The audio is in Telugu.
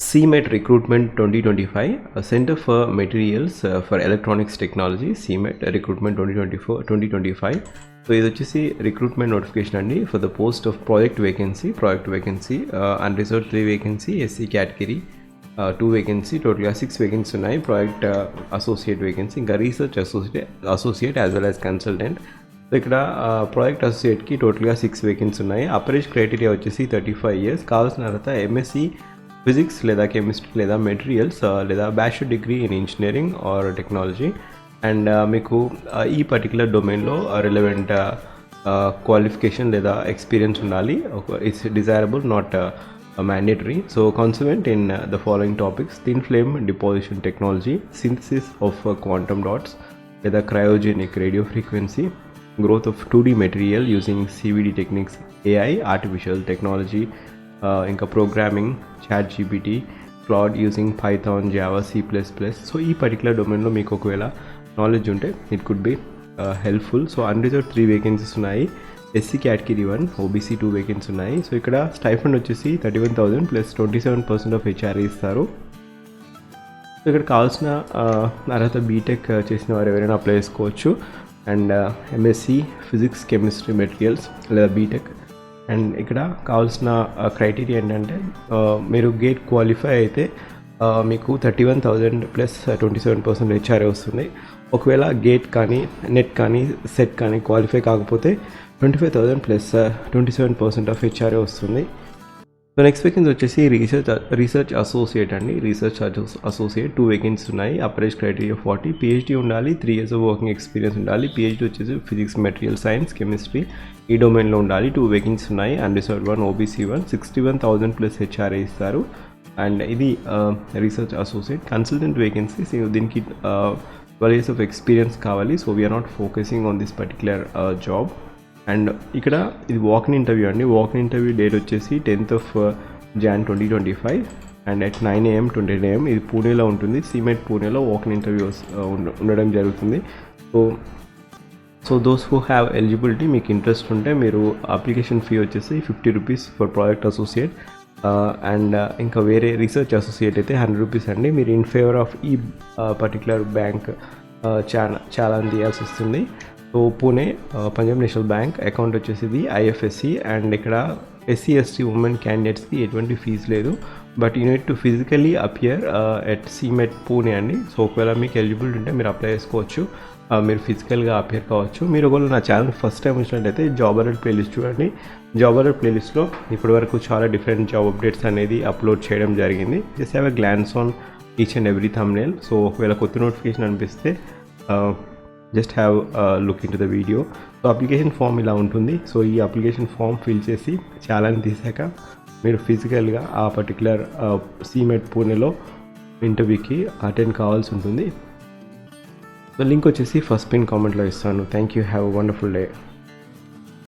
CMET Recruitment 2025, Center for Materials for Electronics Technology, CMET Recruitment 2024-2025. So ఇది వచ్చేసి రిక్రూట్మెంట్ నోటిఫికేషన్ అండి for the post of project vacancy and research 3 vacancy, SC category 2 vacancy, టోటల్గా 6 వేకెన్సీ ఉన్నాయి. ప్రాజెక్ట్ అసోసియేట్ వేకెన్సీ, ఇంకా research associate as well as consultant. So ఇక్కడ ప్రాజెక్ట్ అసోసియేట్కి టోటల్గా 6 వేకెన్సీ ఉన్నాయి. అపరేజ్ క్రైటీరియా వచ్చేసి 35 years, కావాల్సిన తర్వాత ఎంఎస్సి ఫిజిక్స్ లేదా కెమిస్ట్రీ లేదా మెటీరియల్స్ లేదా bachelor degree in engineering or technology and మీకు ఈ పర్టికులర్ డొమైన్లో రిలవెంట్ క్వాలిఫికేషన్ లేదా ఎక్స్పీరియన్స్ ఉండాలి. It's desirable, not mandatory. So concept in the following topics: thin flame deposition technology, synthesis of quantum dots లేదా cryogenic radio frequency, growth of 2D material using CVD techniques, AI, artificial technology, ఇంకా programming, chat GPT, cloud using Python, Java, C++. So ఈ పర్టికులర్ డొమైన్లో మీకు ఒకవేళ నాలెడ్జ్ ఉంటే it could be helpful. So unreserved 3 vacancies ఉన్నాయి. ఎస్సీ కేటగిరీ 1, ఓబీసీ 2 వేకెన్సీ ఉన్నాయి. సో ఇక్కడ స్టైఫండ్ వచ్చేసి 31,000 ప్లస్ 27% ఆఫ్ హెచ్ఆర్ఏ ఇస్తారు. సో ఇక్కడ కావాల్సిన అర్హత బీటెక్ చేసిన వారు ఎవరైనా అప్లై చేసుకోవచ్చు. And MSc physics chemistry materials లేదా బీటెక్. అండ్ ఇక్కడ కావాల్సిన క్రైటీరియా ఏంటంటే మీరు గేట్ క్వాలిఫై అయితే మీకు 31,000 ప్లస్ 27% హెచ్ఆర్ఏ వస్తుంది. ఒకవేళ గేట్ కానీ నెట్ కానీ సెట్ కానీ క్వాలిఫై కాకపోతే 25,000 ప్లస్ 27% ఆఫ్ హెచ్ఆర్ఏ వస్తుంది. సో నెక్స్ట్ వేకెన్సీ వచ్చేసి రీసెర్చ్ అసోసియేట్ అండి. రీసెర్చ్ అసోసియేట్ 2 వేకెన్సీ ఉన్నాయి. అపరేజ్ క్రైటీరియా 40, పిహెచ్డీ ఉండాలి, 3 years ఆఫ్ వర్కింగ్ ఎక్స్పీరియన్స్ ఉండాలి. పిహెచ్డీ వచ్చేసి ఫిజిక్స్, మెటీరియల్ సైన్స్, కెమిస్ట్రీ ఈ డొమైన్లో ఉండాలి. 2 వేకెన్సీ ఉన్నాయి. And reserve 1, OBC 1, 61,000 plus HRA ఇస్తారు. అండ్ ఇది రీసెర్చ్ అసోసియేట్. కన్సల్టెంట్ వేకెన్సీస్, దీనికి 12 years ఆఫ్ ఎక్స్పీరియన్స్ కావాలి. So we're not focusing on this particular job. And ఇక్కడ ఇది వాకిన్ ఇంటర్వ్యూ అండి. వాకిన్ ఇంటర్వ్యూ డేట్ వచ్చేసి 10th of Jan 2025 and at 9 AM to 10 AM. ఇది పూణేలో ఉంటుంది. CMET పూణేలో వాకిన్ ఇంటర్వ్యూస్ ఉండడం జరుగుతుంది. So those who have eligibility, మీకు ఇంట్రెస్ట్ ఉంటే మీరు అప్లికేషన్ ఫీ వచ్చేసి 50 rupees for project associate. And ఇంకా వేరే రీసెర్చ్ అసోసియేట్ అయితే 100 rupees అండి. మీరు ఇన్ ఫేవర్ ఆఫ్ ఈ పర్టికులర్ బ్యాంక్ చాలా తీయాల్సి వస్తుంది. So Pune Punjab national bank account వచ్చేసి ఐఎఫ్ఎస్సి. అండ్ ఇక్కడ ఎస్సీ ఎస్టీ ఉమెన్ క్యాండిడేట్స్కి ఎటువంటి ఫీజు లేదు. But you need to physically appear at CMET Pune అండి. సో ఒకవేళ మీకు ఎలిజిబిలిటీ ఉంటే మీరు అప్లై చేసుకోవచ్చు, మీరు ఫిజికల్గా అపియర్ కావచ్చు. మీరు ఒకవేళ నా ఛానల్ ఫస్ట్ టైం వచ్చినట్టయితే జాబ్ అలర్ట్ ప్లేలిస్ట్ చూడండి. జాబ్ అలర్ట్ ప్లేలిస్ట్లో ఇప్పటివరకు చాలా డిఫరెంట్ జాబ్ అప్డేట్స్ అనేది అప్లోడ్ చేయడం జరిగింది. Just have a glance on each and every thumbnail. So ఒకవేళ కొత్త నోటిఫికేషన్ అనిపిస్తే just have look in to the video. So application form ఇలా ఉంటుంది. సో ఈ అప్లికేషన్ ఫామ్ ఫిల్ చేసి ఛాలెంజ్ తీసాక మీరు ఫిజికల్గా ఆ పర్టికులర్ CMET పూణేలో ఇంటర్వ్యూకి అటెండ్ కావాల్సి ఉంటుంది. సో లింక్ వచ్చేసి ఫస్ట్ పిన్ కామెంట్లో ఇస్తాను. Thank you. Have a wonderful day.